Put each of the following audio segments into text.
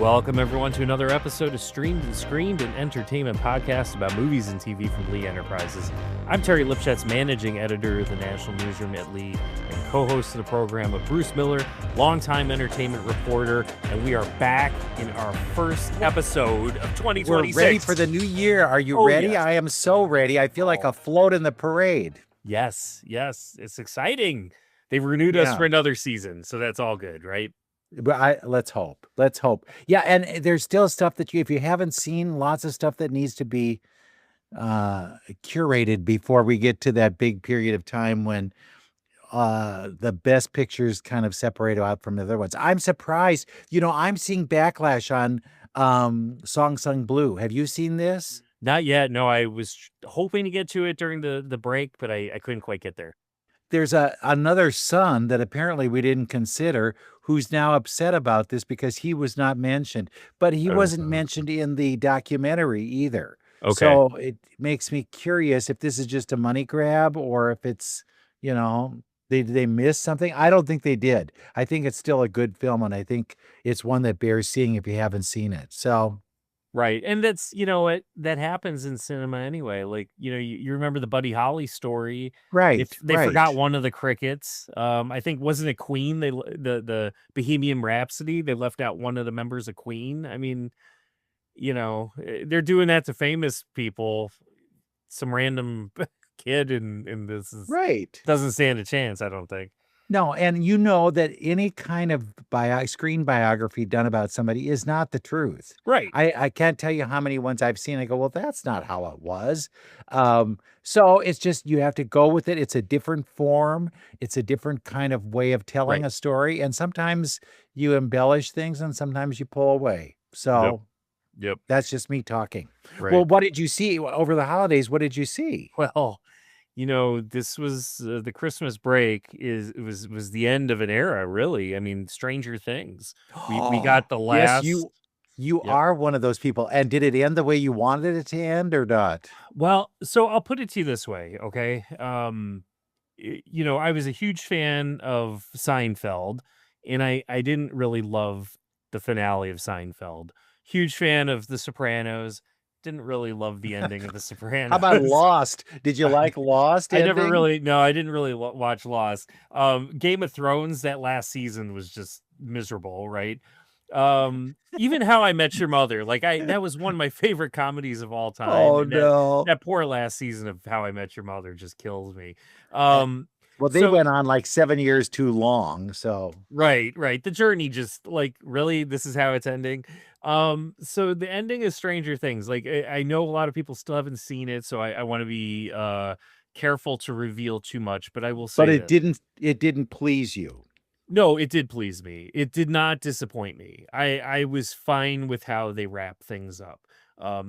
Welcome, everyone, to another episode of Streamed and Screened, an entertainment podcast about movies and TV from Lee Enterprises. I'm Terry Lipshetz, managing editor of the National Newsroom at Lee, and co-host of the program of Bruce Miller, longtime entertainment reporter, and we are back in our first episode of 2026. We're ready for the new year. Are you ready? Yes. I am so ready. I feel like a float in the parade. Yes, it's exciting. They've renewed us for another season, so that's all good, right? But let's hope. Yeah, and there's still stuff that if you haven't seen, lots of stuff that needs to be curated before we get to that big period of time when the best pictures kind of separate out from the other ones. I'm surprised. I'm seeing backlash on Song Sung Blue. Have you seen this? Not yet. No, I was hoping to get to it during the break, but I couldn't quite get there. There's another son that apparently we didn't consider who's now upset about this because he was not mentioned, but he wasn't mentioned in the documentary either. Okay. So it makes me curious if this is just a money grab or if it's, they missed something. I don't think they did. I think it's still a good film, and I think it's one that bears seeing if you haven't seen it. So. Right. And that's, that happens in cinema anyway. Like, you remember the Buddy Holly story. Right. They forgot one of the crickets. I think, wasn't it Queen? The Bohemian Rhapsody, they left out one of the members of Queen. I mean, they're doing that to famous people. Some random kid in this doesn't stand a chance, I don't think. No, and that any kind of screen biography done about somebody is not the truth. Right. I can't tell you how many ones I've seen. I go, well, that's not how it was. So it's just, you have to go with it. It's a different form. It's a different kind of way of telling a story. And sometimes you embellish things and sometimes you pull away. So yep. That's just me talking. Right. Well, what did you see over the holidays? What did you see? Well, this was the Christmas break. It was the end of an era, really. I mean, Stranger Things. We got the last. Yes, you are one of those people. And did it end the way you wanted it to end or not? Well, so I'll put it to you this way, okay? I was a huge fan of Seinfeld, and I didn't really love the finale of Seinfeld. Huge fan of The Sopranos. Didn't really love the ending of The Sopranos. How about Lost? Did you like Lost? I didn't really watch Lost. Game of Thrones, that last season was just miserable, right? Even How I Met Your Mother, that was one of my favorite comedies of all time. Oh, no. That poor last season of How I Met Your Mother just kills me. Well, they went on 7 years too long, so. Right. The journey just really, this is how it's ending. So the ending of Stranger Things, I know a lot of people still haven't seen it, so I want to be careful to reveal too much, but I will say. But it didn't please you. No, it did please me. It did not disappoint me. I was fine with how they wrap things up.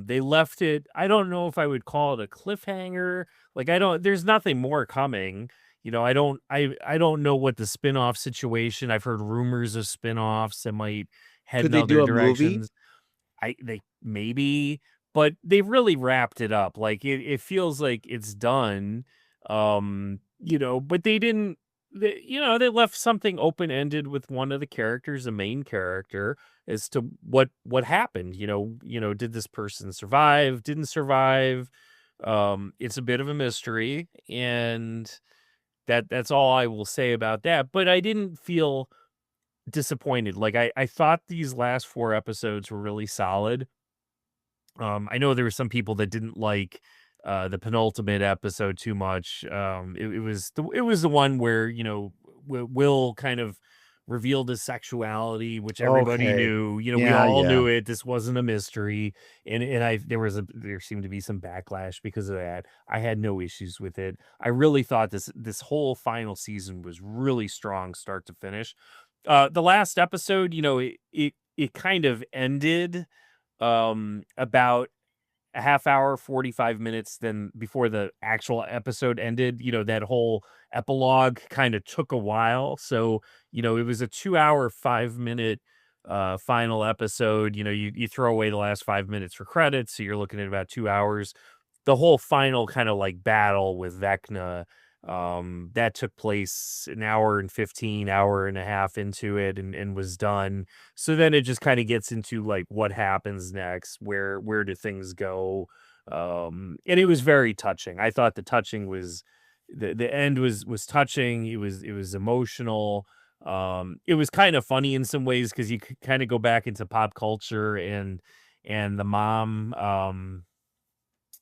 They left it, I don't know if I would call it a cliffhanger. There's nothing more coming. I don't know what the spin-off situation. I've heard rumors of spin-offs that might head in other directions. They maybe, but they've really wrapped it up. It feels like it's done. But they didn't. They left something open-ended with one of the characters, the main character, as to what happened. Did this person survive? Didn't survive? It's a bit of a mystery, and that's all I will say about that. But I didn't feel disappointed. I thought these last 4 episodes were really solid. I know there were some people that didn't like the penultimate episode too much. It was the one where Will kind of revealed his sexuality, which everybody knew. We all knew it. This wasn't a mystery, and there seemed to be some backlash because of that. I had no issues with it. I really thought this whole final season was really strong, start to finish. The last episode, it kind of ended about a half hour, 45 minutes then before the actual episode ended. That whole epilogue kind of took a while. So, it was a 2-hour, 5-minute final episode. You throw away the last 5 minutes for credits. So you're looking at about 2 hours. The whole final kind of battle with Vecna That took place an hour and 15, hour and a half into it, and was done. So then it just kind of gets into like what happens next, where do things go? And it was very touching. I thought the touching was the end was touching. It was emotional. It was kind of funny in some ways because you could kind of go back into pop culture, and the mom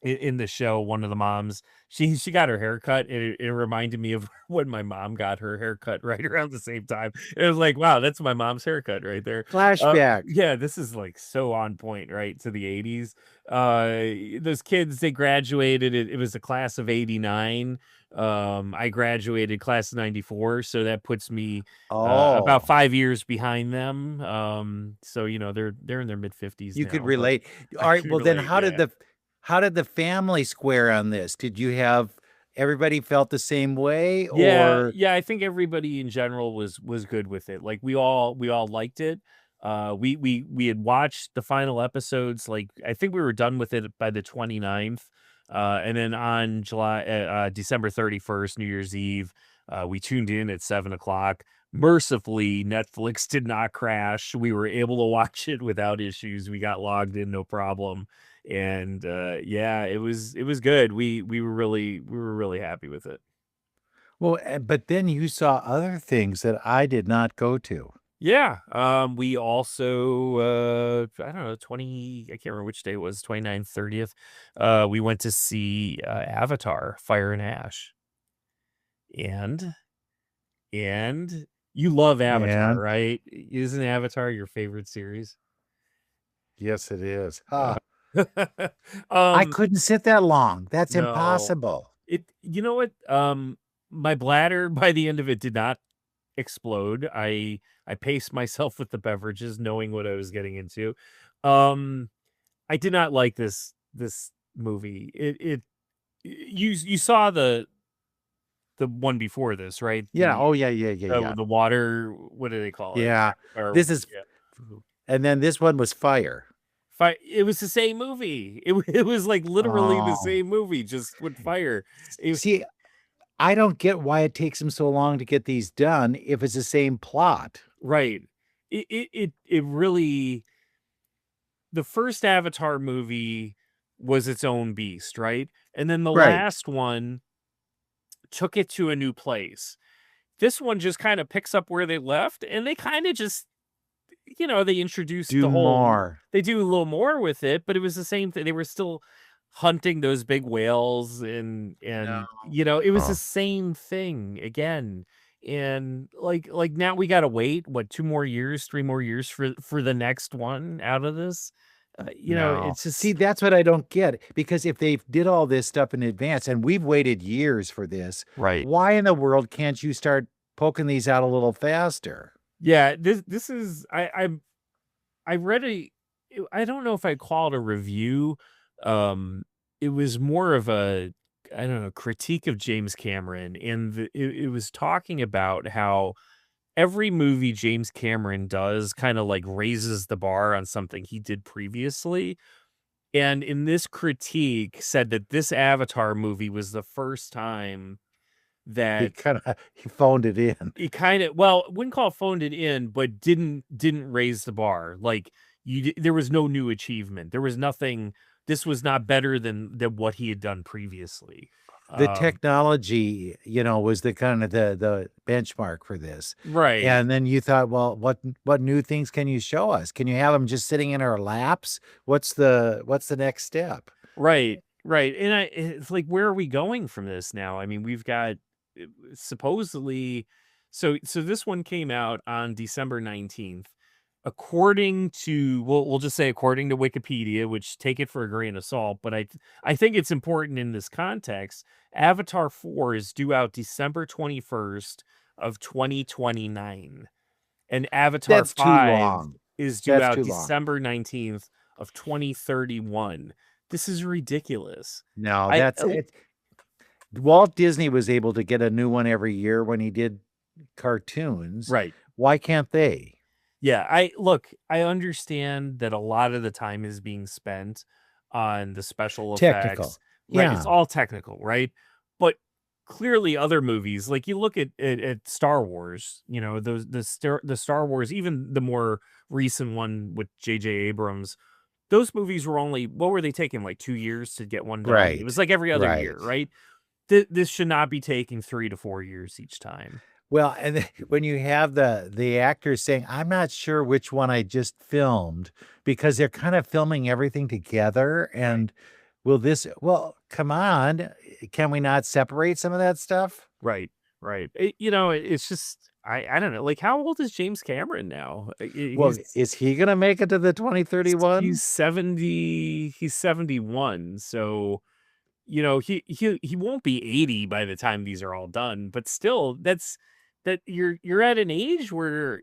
in the show, one of the moms, she got her hair cut, and it reminded me of when my mom got her haircut right around the same time. It was like, wow, that's my mom's haircut right there. Flashback. Yeah, this is like so on point, right, to the 80s. Those kids, they graduated. It was a class of 89. I graduated class of 94, so that puts me about Oh, 5 years behind them. So they're in their mid 50s you could now, but relate. I All right, can well, then relate. Yeah. how did the family square on this? Did you have everybody felt the same way, Yeah, or yeah, I think everybody in general was good with it. Like we all liked it. We had watched the final episodes, like I think we were done with it by the 29th. And then on December 31st, New Year's Eve, we tuned in at 7 o'clock. Mercifully, Netflix did not crash. We were able to watch it without issues. We got logged in, no problem. And yeah, it was good. We were really happy with it. well, but then you saw other things that I did not go to. Yeah, we also, I don't know, I can't remember which day it was, 29th, 30th. We went to see, Avatar: Fire and Ash, and you love Avatar, And right? Isn't Avatar your favorite series? yes, it is. Uh, I um, couldn't sit that long. That's no. impossible. You know what? My bladder by the end of it did not explode. I paced myself with the beverages, knowing what I was getting into. Um, I did not like this movie. You saw the one before this, right? Yeah. Oh, yeah, yeah, yeah, yeah. The water. What do they call it? Yeah. Or This is, yeah. and then this one was fire. It was the same movie. It was like literally the Oh, same movie, just with fire. It, see, I don't get why it takes them so long to get these done if it's the same plot. right. It really, the first Avatar movie was its own beast, right? And then the Right. last one took it to a new place. This one just kind of picks up where they left, and they kind of just, they introduced Do the whole, more. they do a little more with it, but it was the same thing. They were still hunting those big whales, and it was the No. same thing again. And like now we got to wait what, 2 more years, 3 more years for the next one out of this. No. It's See, just that's what I don't get, because if they did all this stuff in advance and we've waited years for this, right. why in the world can't you start poking these out a little faster? Yeah, this is I read I don't know if I call it a review. Um, it was more of a, I don't know, critique of James Cameron, and it was talking about how every movie James Cameron does kind of like raises the bar on something he did previously. And in this critique said that this Avatar movie was the first time He that kinda he phoned it in. he kinda, well, wouldn't call it phoned it in, but didn't raise the bar. Like, there was no new achievement. There was nothing. This was not better than what he had done previously. The Um technology, was the kind of the benchmark for this. Right, And then you thought, well, what new things can you show us? Can you have them just sitting in our laps? What's the next step? right, and it's like, where are we going from this now? I mean, we've got, supposedly, so this one came out on December 19th. According to, we'll just say according to Wikipedia, which take it for a grain of salt, but I think it's important in this context. Avatar 4 is due out December 21st of 2029, and Avatar That's too 5 long. is due That's out too long. December 19th of 2031. This is ridiculous. No, I that's it. Walt Disney was able to get a new one every year when he did cartoons. Right. Why can't they? Yeah, I understand that a lot of the time is being spent on the special Technical. effects, right? It's Yeah. all technical, right? But clearly other movies, like you look at Star Wars, those the Star Wars, even the more recent one with J.J. Abrams, those movies were only, what were they taking, like 2 years to get one done? It Right. was like every other Right. year, right? This should not be taking 3 to 4 years each time. Well, and then when you have the actors saying, "I'm not sure which one I just filmed," because they're kind of filming everything together, Right. and well, come on, can we not separate some of that stuff? Right. Right. It's just, I don't know. Like, how old is James Cameron now? Well, is he gonna make it to the 2031? He's 70, he's 71. So, he won't be 80 by the time these are all done, but still, that you're at an age where,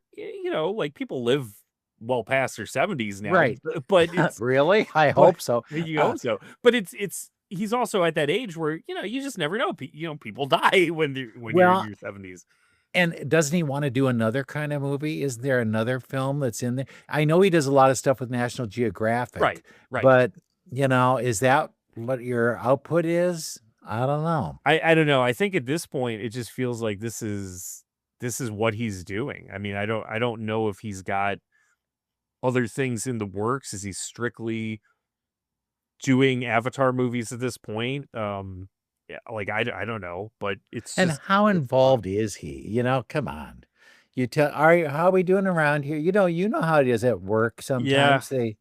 like, people live well past their 70s now, Right. but it's Really? I but hope so. you hope so. But it's he's also at that age where, you just never know. People die when you're in Well, your 70s. and doesn't he wanna do another kind of movie? Isn't there another film that's in there? I know he does a lot of stuff with National Right. Geographic, Right. but, is that what your output is? I don't know. I don't know. I think at this point it just feels like this is what he's doing. I mean, I don't know if he's got other things in the works. Is he strictly doing Avatar movies at this point? Yeah, like, I don't know, but it's And just, how it's a lot. involved is he? Come on. You tell how are we doing around here? You know how it is at work Yeah. sometimes.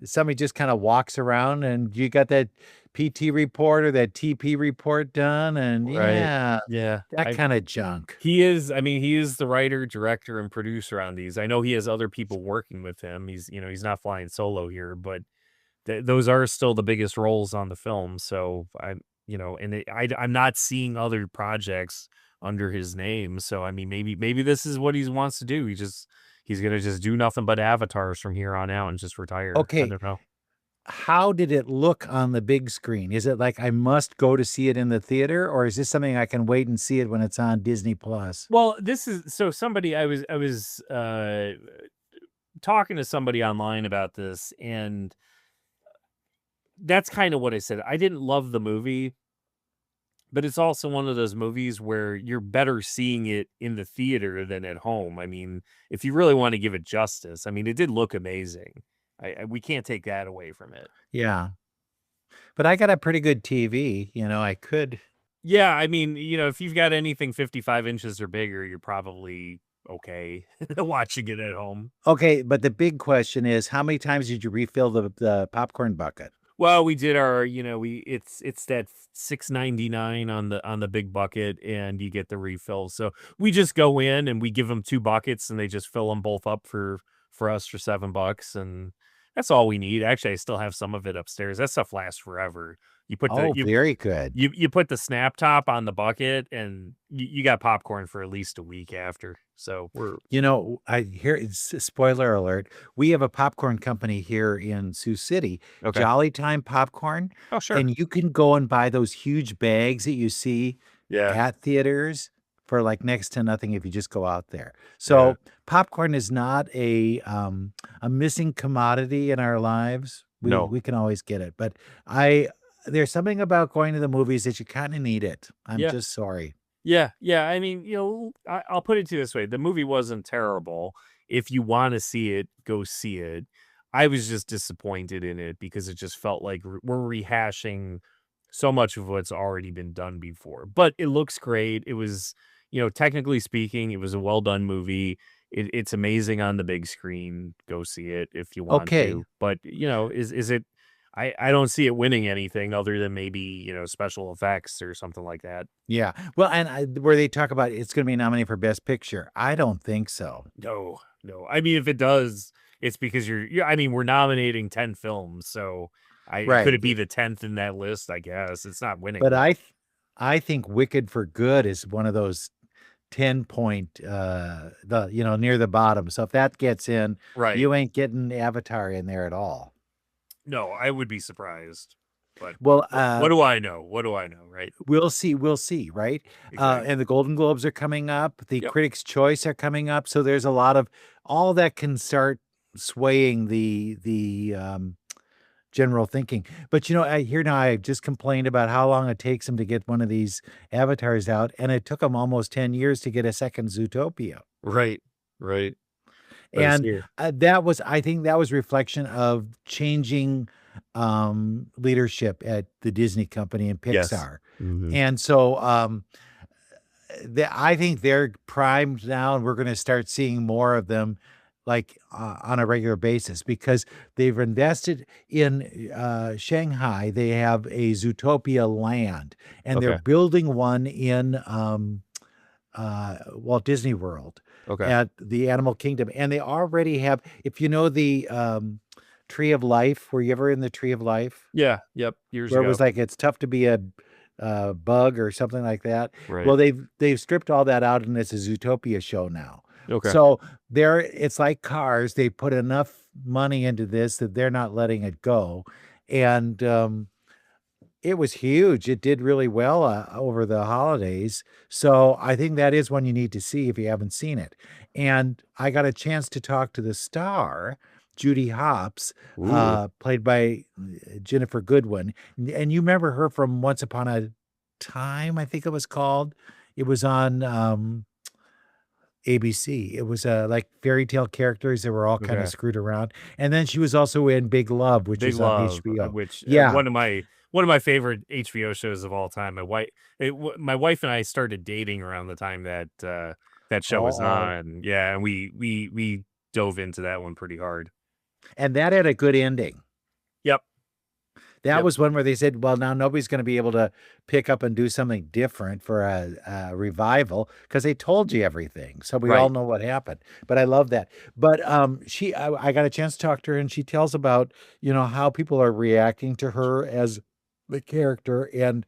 Somebody just kinda walks around and you got that PT report or that TP report done, and Right. yeah, Yeah. that kinda junk. He is the writer, director, and producer on these. I know he has other people working with him. He's not flying solo here, but those are still the biggest roles on the film. So and I'm not seeing other projects under his name. So I mean, maybe this is what he wants to do. He's gonna just do nothing but avatars from here on out and just retire. I Okay, don't know. how did it look on the big screen? Is it like I must go to see it in the theater, or is this something I can wait and see it when it's on Disney Plus? Well, this is so somebody I was talking to somebody online about this, and that's kind of what I said. I didn't love the movie, but it's also one of those movies where you're better seeing it in the theater than at home. I mean, if you really want to give it justice, I mean, it did look amazing. We can't take that away from it. Yeah, but I got a pretty good TV, I could. Yeah, I mean, if you've got anything 55 inches or bigger, you're probably okay watching it at home. Okay, but the big question is, how many times did you refill the popcorn bucket? Well, we did our, we it's that 6.99 on the big bucket, and you get the refill. So we just go in and we give them 2 buckets, and they just fill them both up for us for $7, and that's all we need. Actually, I still have some of it upstairs. That stuff lasts forever. You put the Oh, very good. you put the snap top on the bucket, and you got popcorn for at least a week after. So we're I hear it's spoiler alert. We have a popcorn company here in Sioux City, okay. Jolly Time Popcorn, Oh, sure. and you can go and buy those huge bags that you see Yeah. at theaters for like next to nothing if you just go out there. Yeah. So popcorn is not a missing commodity in our lives. We No. we can always get it, but I there's something about going to the movies that you kind of need it. I'm Yeah. just sorry. Yeah, yeah. I mean, I'll put it to you this way: the movie wasn't terrible. If you want to see it, go see it. I was just disappointed in it because it just felt like we're rehashing so much of what's already been done before. But it looks great. It was, technically speaking, it was a well done movie. It's amazing on the big screen. Go see it if you want Okay. to. But is it? I don't see it winning anything other than maybe special effects or something like that. Yeah. Well, and where they talk about it's going to be nominated for Best Picture. I don't think so. No, no. I mean, if it does, it's because I mean, we're nominating 10 films, so could Right. it be the 10th in that list? I guess it's not But winning. I think Wicked for Good is one of those 10 point near the bottom. So if that gets in, Right. you ain't getting Avatar in there at all. No, I would be surprised. But Well, what do I know? What do I know? Right. we'll see, right? And Exactly. the Golden Globes are coming up, the Yep. Critics' Choice are coming up, so there's a lot of all that can start swaying general thinking. But I just complained about how long it takes them to get one of these avatars out, and it took them almost 10 years to get a second Zootopia. Right. Right. But it's And here. I think that was reflection of changing leadership at the Disney company and Yes. Pixar. Mhm. And so I think they're primed now, and we're going to start seeing more of them like on a regular basis because they've invested in Shanghai. They have a Zootopia land, and they're Okay. building one in Walt Disney World Okay. at the Animal Kingdom. And they already have, if you know the Tree of Life, were you ever in the Tree of Life? Yeah. Yep. Years Where it ago. was like it's tough to be a bug or something like that. Right. Well, they've stripped all that out, and it's a Zootopia show now. Okay. So it's like Cars. They put enough money into this that they're not letting it go, and it was huge. It did really well over the holidays. So I think that is one you need to see if you haven't seen it. And I got a chance to talk to the star, Judy Hopps, Ooh. played by Ginnifer Goodwin. And you remember her from Once Upon a Time, I think it was called. It was on ABC. It was like fairy tale characters that were all kind of Okay. screwed around. And then she was also in Big Love, which Big is on Love, HBO. which Yeah. one of my favorite HBO shows of all time. My wife and I started dating around the time that that show was Oh. on. Yeah, and we dove into that one pretty hard. And that had a good ending. Yep. That Yep. was one where they said, well, now nobody's going to be able to pick up and do something different for a revival because they told you everything. So we all Right. know what happened. But I love that. But I got a chance to talk to her, and she tells about, how people are reacting to her as the character and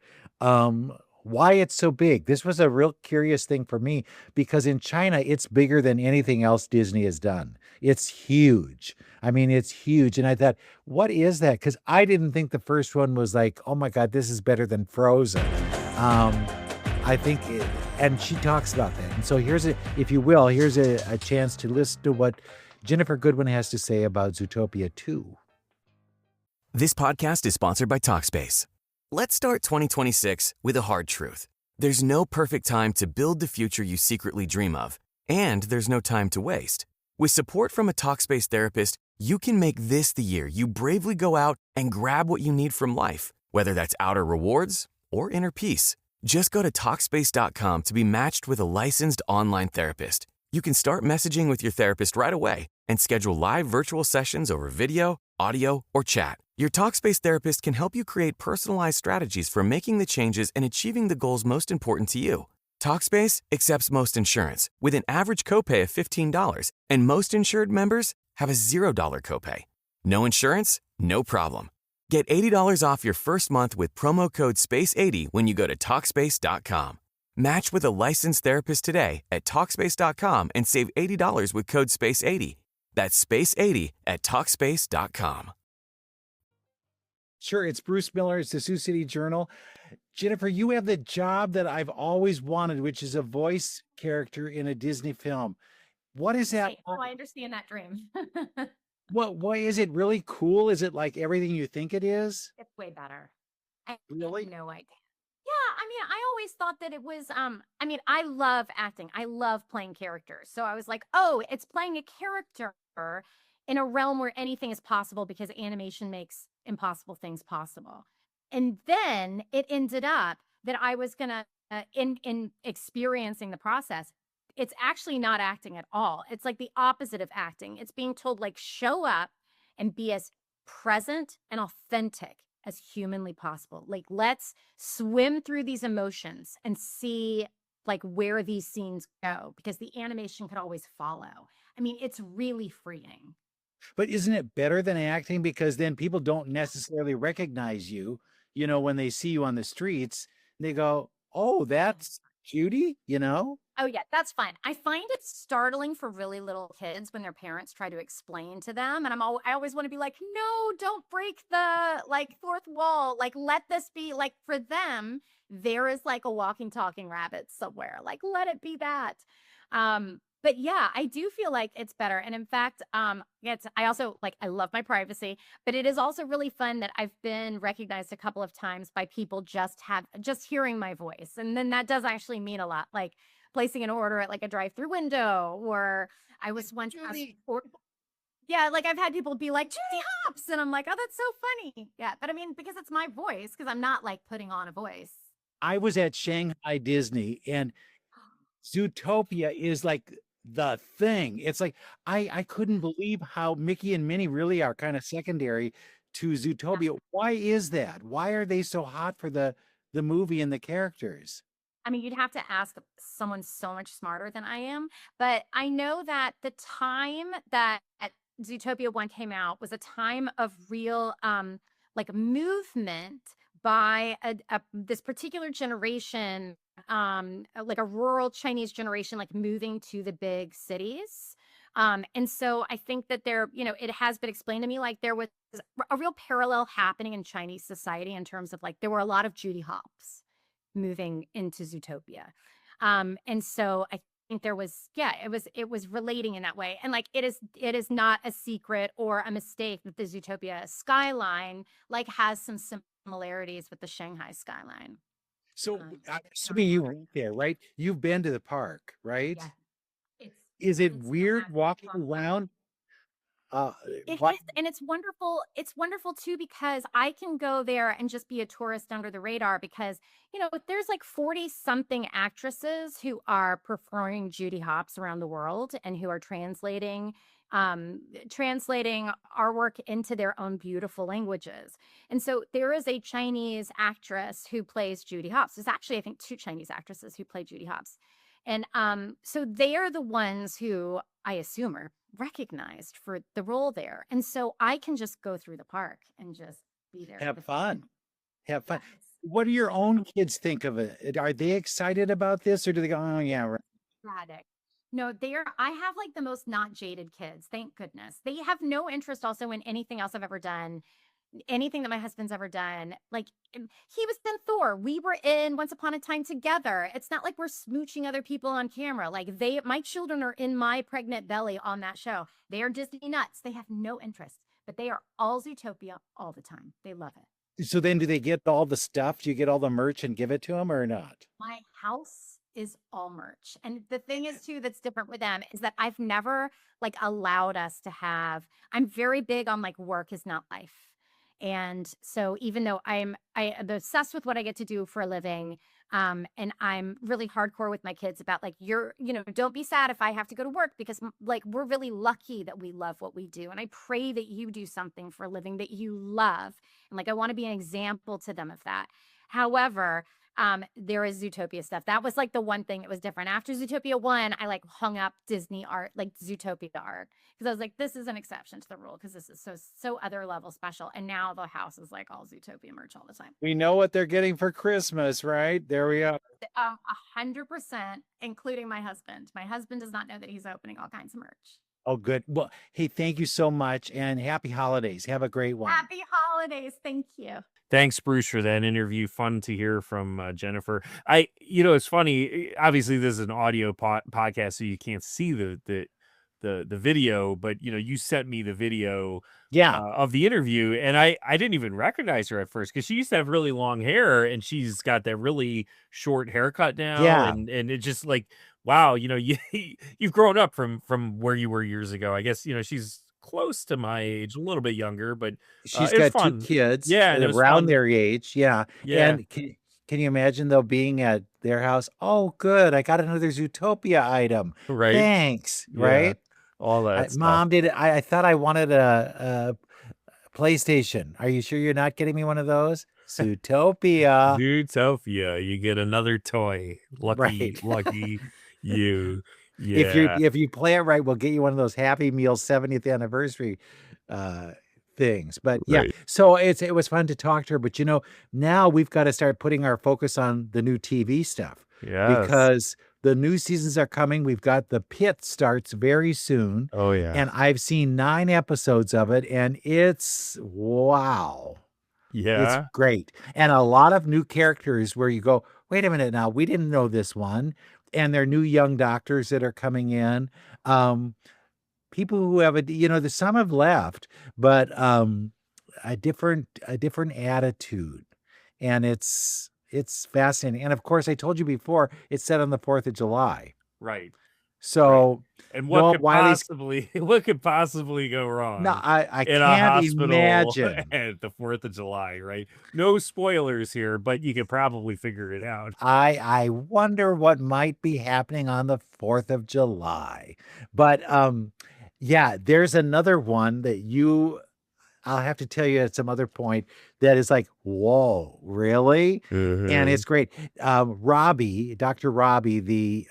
why it's so big. This was a real curious thing for me because in China, it's bigger than anything else Disney has done. It's huge. I mean, it's huge. And I thought, what is that? Because I didn't think the first one was like, oh my God, this is better than Frozen. Um, I think, and she talks about that. And so here's a chance to listen to what Ginnifer Goodwin has to say about Zootopia 2. This podcast is sponsored by Talkspace. Let's start 2026 with a hard truth. There's no perfect time to build the future you secretly dream of, and there's no time to waste. With support from a Talkspace therapist, you can make this the year you bravely go out and grab what you need from life, whether that's outer rewards or inner peace. Just go to Talkspace.com to be matched with a licensed online therapist. You can start messaging with your therapist right away and schedule live virtual sessions over video, audio, or chat. Your Talkspace therapist can help you create personalized strategies for making the changes and achieving the goals most important to you. Talkspace accepts most insurance with an average copay of $15, and most insured members have a $0 copay. No insurance? No problem. Get $80 off your first month with promo code SPACE80 when you go to Talkspace.com. Match with a licensed therapist today at Talkspace.com and save $80 with code SPACE80. That's SPACE80 at Talkspace.com. Sure, it's Bruce Miller. It's the Sioux City Journal. Ginnifer, you have the job that I've always wanted, which is a voice character in a Disney film. What is that? Right. Oh, I understand that dream. What is it really cool? Is it like everything you think it is? It's way better. I Really? have no idea. Yeah, I mean, I always thought that it was I mean, I love acting. I love playing characters. So I was like, "Oh, it's playing a character in a realm where anything is possible because animation makes impossible things possible." And then it ended up that I was going to in experiencing the process, it's actually not acting at all. It's like the opposite of acting. It's being told like show up and be as present and authentic as humanly possible. Like let's swim through these emotions and see like where these scenes go because the animation could always follow. I mean, it's really freeing. But isn't it better than acting? Because then people don't necessarily recognize you, when they see you on the streets, they go, oh, that's Judy, Oh yeah, that's fine. I find it startling for really little kids when their parents try to explain to them, and I always want to be like, no, don't break the like fourth wall. Like let this be like for them. There is like a walking, talking rabbit somewhere. Like let it be that. But yeah, I do feel like it's better. And in fact, I also like, I love my privacy, but it is also really fun that I've been recognized a couple of times by people just hearing my voice. And then that does actually mean a lot, like placing an order at like a drive-through window, or I was once asked for, yeah, like I've had people be like, Judy Hopps. And I'm like, oh, that's so funny. Yeah. But I mean, because it's my voice, because I'm not like putting on a voice. I was at Shanghai Disney, and Zootopia is like the thing. It's like I couldn't believe how Mickey and Minnie really are kind of secondary to Zootopia. Why is that? Why are they so hot for the movie and the characters? I mean, you'd have to ask someone so much smarter than I am, but I know that the time that Zootopia 1 came out was a time of real like movement by this particular generation, like a rural Chinese generation, like moving to the big cities. And so I think that it has been explained to me like there was a real parallel happening in Chinese society in terms of like there were a lot of Judy Hopps moving into Zootopia. And so I think there was, it was relating in that way. And like it is not a secret or a mistake that the Zootopia skyline like has some similarities with the Shanghai skyline. So assuming you went there, right? You've been to the park, right? Yeah. Is it weird walking around? It is, and it's wonderful. It's wonderful too, because I can go there and just be a tourist under the radar because, there's like 40 something actresses who are performing Judy Hopps around the world and who are translating our work into their own beautiful languages. And so there is a Chinese actress who plays Judy Hopps. There's actually, I think, 2 Chinese actresses who play Judy Hopps. And so they are the ones who I assume are recognized for the role there. And so I can just go through the park and just be there. Have fun. Have fun. What do your own kids think of it? Are they excited about this, or do they go, oh yeah, right? Tragic. No, I have like the most not jaded kids. Thank goodness. They have no interest also in anything else I've ever done. Anything that my husband's ever done. Like he was in Thor. We were in Once Upon a Time together. It's not like we're smooching other people on camera. Like my children are in my pregnant belly on that show. They are Disney nuts. They have no interest, but they are all Zootopia all the time. They love it. So then do they get all the stuff? Do you get all the merch and give it to them or not? My house is all merch. And the thing is too, that's different with them is that I've never like allowed us to have, I'm very big on like work is not life. And so even though I'm obsessed with what I get to do for a living, and I'm really hardcore with my kids about like, don't be sad if I have to go to work because like, we're really lucky that we love what we do. And I pray that you do something for a living that you love. And like, I want to be an example to them of that. However, there is Zootopia stuff. That was like the one thing that was different. After Zootopia 1, I like hung up Disney art, like Zootopia art, because I was like, this is an exception to the rule because this is so other level special. And now the house is like all Zootopia merch all the time. We know what they're getting for Christmas, right? There we are. 100%, including my husband. My husband does not know that he's opening all kinds of merch. Oh, good. Well, hey, thank you so much and happy holidays. Have a great one. Happy holidays. Thank you. Thanks, Bruce, for that interview. Fun to hear from Ginnifer. It's funny. Obviously, this is an audio podcast, so you can't see the video. But you sent me the video, of the interview, and I didn't even recognize her at first because she used to have really long hair, and she's got that really short haircut now. Yeah, and it just like, wow, you've grown up from where you were years ago. I guess she's close to my age, a little bit younger, but she's it was got fun. 2 kids, Yeah, and it was around fun. their age. Yeah. And can you imagine though being at their house? Oh, good. I got another Zootopia item. Right. Thanks. Yeah. Right. All that stuff. Mom, I thought I wanted a PlayStation. Are you sure you're not getting me one of those? Zootopia. Zootopia. You get another toy. Lucky, Right. lucky you. Yeah. If you play it right, we'll get you one of those Happy Meal 70th anniversary things. But yeah, Right. so it was fun to talk to her. But now we've got to start putting our focus on the new TV stuff. Yes. Because the new seasons are coming. We've got the Pitt starts very soon. Oh yeah. And I've seen 9 episodes of it, and it's wow. Yeah. It's great. And a lot of new characters where you go, wait a minute now, we didn't know this one. and there are new young doctors that are coming in. People who have some have left, but a different attitude, and it's fascinating. And of course, I told you before, it's set on the 4th of July. Right. So And Noah what Wiley's could possibly go wrong no, I in a can't hospital imagine. at the 4th of July, right? No spoilers here, but you could probably figure it out. I wonder what might be happening on the 4th of July. But yeah, there's another one that I'll have to tell you at some other point that is like, whoa, really? And it's great. Robbie, Dr. Robbie, the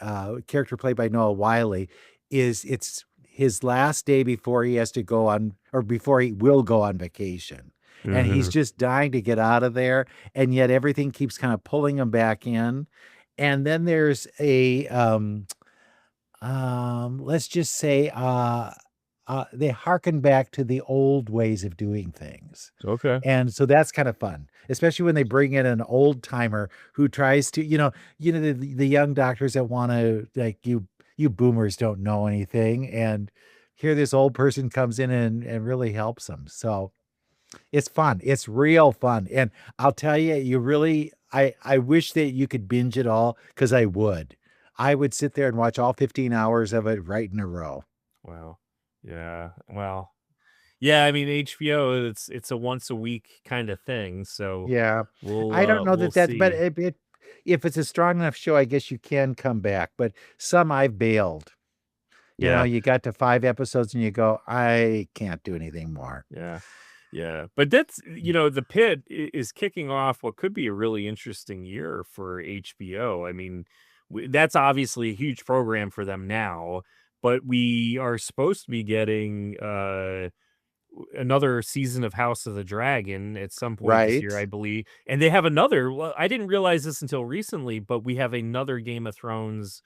character played by Noah Wiley, it's his last day before he has to go on, or before he will go on vacation. And he's just dying to get out of there. And yet everything keeps kind of pulling him back in. And then there's a, let's just say, they harken back to the old ways of doing things. Okay. And so that's kind of fun, especially when they bring in an old timer who tries to, the young doctors that want to, like, you boomers don't know anything. And here this old person comes in and really helps them. So it's fun. It's real fun. And I'll tell you, I wish that you could binge it all, because I would sit there and watch all 15 hours of it right in a row. Wow. Yeah. Well, yeah, I mean, HBO, it's a once a week kind of thing. So Yeah. we'll I don't know we'll that's, but see. if it's a strong enough show, I guess you can come back. But some I've bailed. Yeah. You got to 5 episodes and you go, I can't do anything more. Yeah. Yeah. But that's, the Pit is kicking off what could be a really interesting year for HBO. I mean, that's obviously a huge program for them now, but we are supposed to be getting another season of House of the Dragon at some point this year, I Right. believe. And they have another, well, I didn't realize this until recently, but we have another Game of Thrones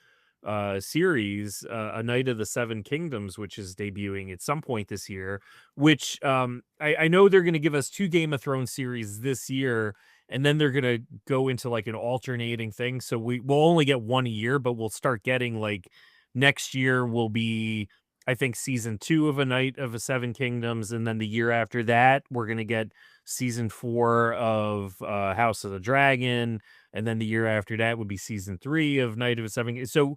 series, A Night of the Seven Kingdoms, which is debuting at some point this year, which I know they're going to give us 2 Game of Thrones series this year, and then they're going to go into like an alternating thing. So we'll only get one a year, but we'll start getting, like, next year will be, I think, season 2 of A Night of the Seven Kingdoms, and then the year after that, we're gonna get season 4 of House of the Dragon, and then the year after that would be season 3 of Night of the Seven. So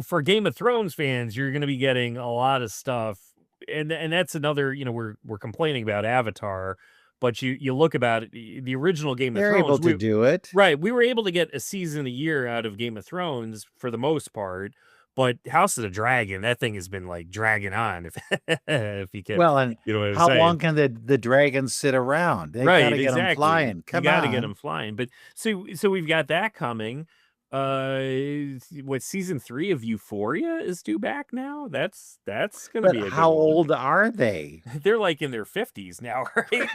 for Game of Thrones fans, you're gonna be getting a lot of stuff, and that's another. We're complaining about Avatar, but you look about it, the original Game of They're able Thrones, to do it. right, we were able to get a season a year out of Game of Thrones for the most part, but House of the Dragon, that thing has been, like, dragging on, if you can, Well, and you know what I'm how long saying? can the dragons sit around? They've got Right, to get them exactly. flying. You Come gotta get on. them flying, but so we've got that coming. What, season 3 of Euphoria is due back now? That's gonna But be a good how one. old are they? They're, like, in their 50s now, right?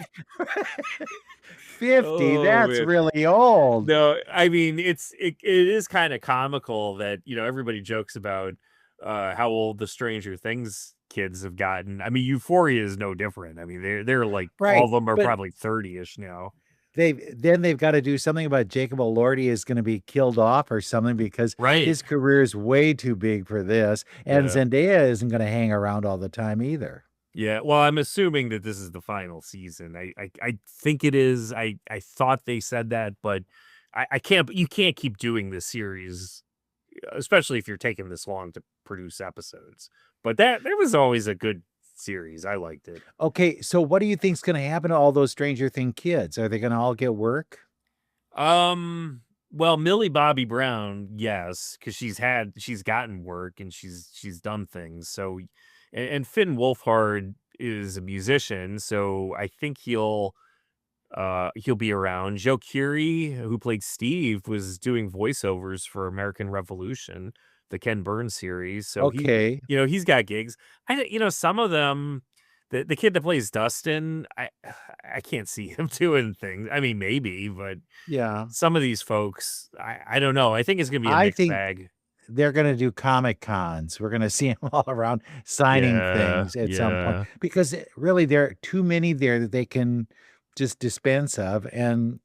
50, Oh, that's man. really old. No, I mean, it is kinda comical that, everybody jokes about, how old the Stranger Things kids have gotten. I mean, Euphoria is no different. I mean, they're like, all Right. of them are But probably 30-ish now. they've got to do something about Jacob Elordi is going to be killed off or something, because Right. his career is way too big for this. And Yeah. Zendaya isn't going to hang around all the time either. Yeah, well, I'm assuming that this is the final season. I think it is. I thought they said that, but I can't you can't keep doing this series, especially if you're taking this long to produce episodes. But that was always a good series. I liked it. Okay, so what do you think's going to happen to all those Stranger Thing kids? Are they going to all get work? Well, Millie Bobby Brown, yes, because she's gotten work and she's done things. So, and Finn Wolfhard is a musician, so I think he'll be around. Joe Keery, who played Steve, was doing voiceovers for American Revolution, the Ken Burns series. So Okay. he's got gigs. Some of them, the kid that plays Dustin, I can't see him doing things. I mean, maybe, but Yeah. some of these folks, I don't know. I think it's gonna be a I mixed think bag. they're going to do Comic Cons. We're going to see them all around signing Yeah, things at some point, yeah. because really there are too many there that they can just dispense of, and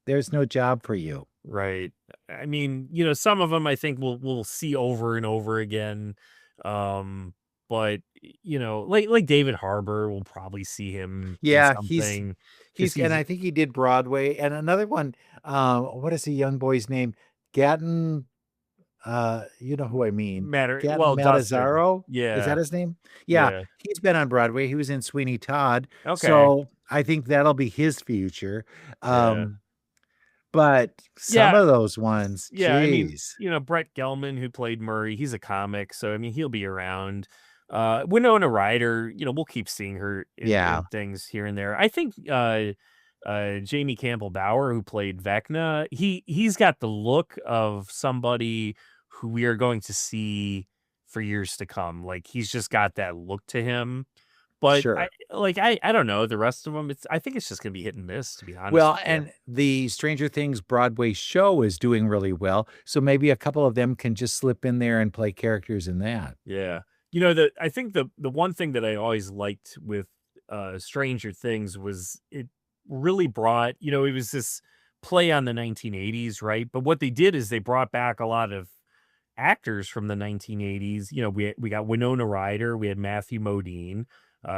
there's no job for you. Right. I mean, some of them I think we'll see over and over again. But like David Harbour, we'll probably see him in Yeah, something because and I think he did Broadway and another one. What is the young boy's name? Gatton. You know who I mean. Gatton Dustin. Matazzaro. Is that Yeah. his name? Yeah, Yeah. he's been on Broadway. He was in Sweeney Todd. Okay. So I think that'll be his future. Yeah. But some Yeah. of those ones, Yeah. I mean, geez. Brett Gelman, who played Murray, he's a comic. So, I mean, he'll be around. Winona Ryder, we'll keep seeing her Yeah, in things here and there. I think Jamie Campbell Bower, who played Vecna, he's got the look of somebody who we are going to see for years to come. Like he's just got that look to him. But sure. I don't know the rest of them. I think it's just gonna be hit and miss, to be honest Well, with you. and the Stranger Things Broadway show is doing really well. So maybe a couple of them can just slip in there and play characters in that. Yeah. I think the one thing that I always liked with Stranger Things was it really brought, it was this play on the 1980s, right? But what they did is they brought back a lot of actors from the 1980s. We got Winona Ryder, we had Matthew Modine,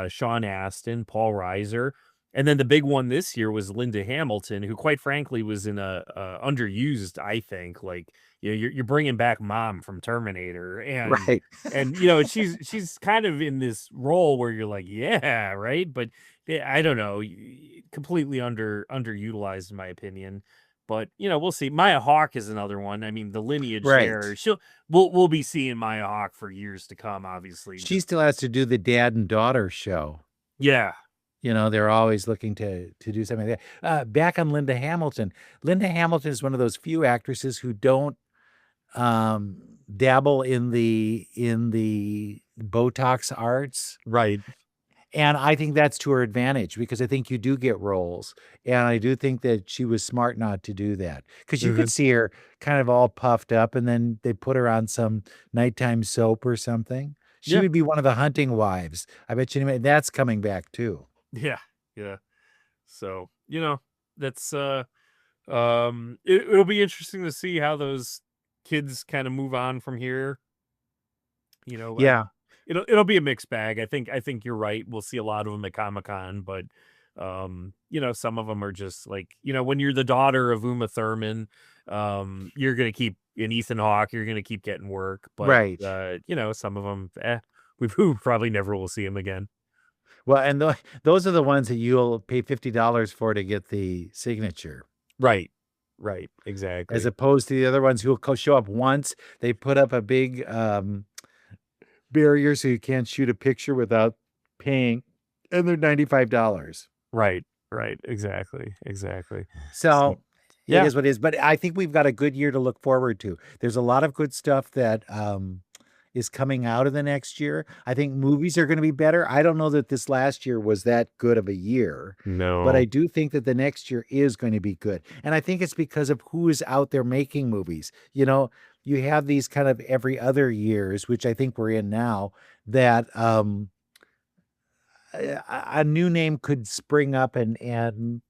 Sean Astin, Paul Reiser, and then the big one this year was Linda Hamilton, who quite frankly was in a underused. I think like you're bringing back Mom from Terminator, Right. and she's kind of in this role where you're like, yeah, right, but I don't know, completely underutilized in my opinion. But we'll see. Maya Hawke is another one. I mean, the lineage Right. there. We'll be seeing Maya Hawke for years to come. Obviously, She still has to do the dad and daughter show. yeah, They're always looking to do something like that. Back on Linda Hamilton. Linda Hamilton is one of those few actresses who don't dabble in the Botox arts. right. And I think that's to her advantage because I think you do get roles. And I do think that she was smart not to do that because you could see her kind of all puffed up and then they put her on some nighttime soap or something. She Yeah. would be one of the hunting wives. I bet you anyway, that's coming back too. Yeah, yeah. So that's it'll be interesting to see how those kids kind of move on from here. Yeah. It'll be a mixed bag. I think you're right. We'll see a lot of them at Comic-Con, but some of them are just like, when you're the daughter of Uma Thurman, you're gonna keep in Ethan Hawke, you're gonna keep getting work. But Right. some of them, we probably never will see them again. Well, and those are the ones that you'll pay $50 for to get the signature. Right. Exactly. As opposed to the other ones who will show up once. They put up a big barrier so you can't shoot a picture without paying, and they're $95. Right. Exactly. So yeah. It is what it is. But I think we've got a good year to look forward to. There's a lot of good stuff that is coming out of the next year. I think movies are going to be better. I don't know that this last year was that good of a year. No. But I do think that the next year is going to be good. And I think it's because of who is out there making movies. You have these kind of every other years, which I think we're in now, that a new name could spring up and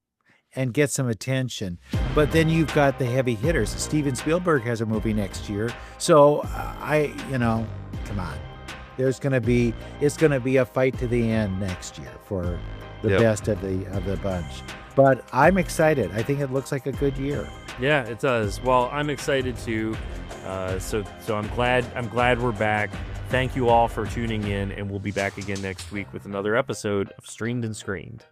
get some attention. But then you've got the heavy hitters. Steven Spielberg has a movie next year. So come on. It's going to be a fight to the end next year for the best of the bunch. But I'm excited. I think it looks like a good year. Yeah, it does. Well, I'm excited too. So I'm glad we're back. Thank you all for tuning in, and we'll be back again next week with another episode of Streamed and Screened.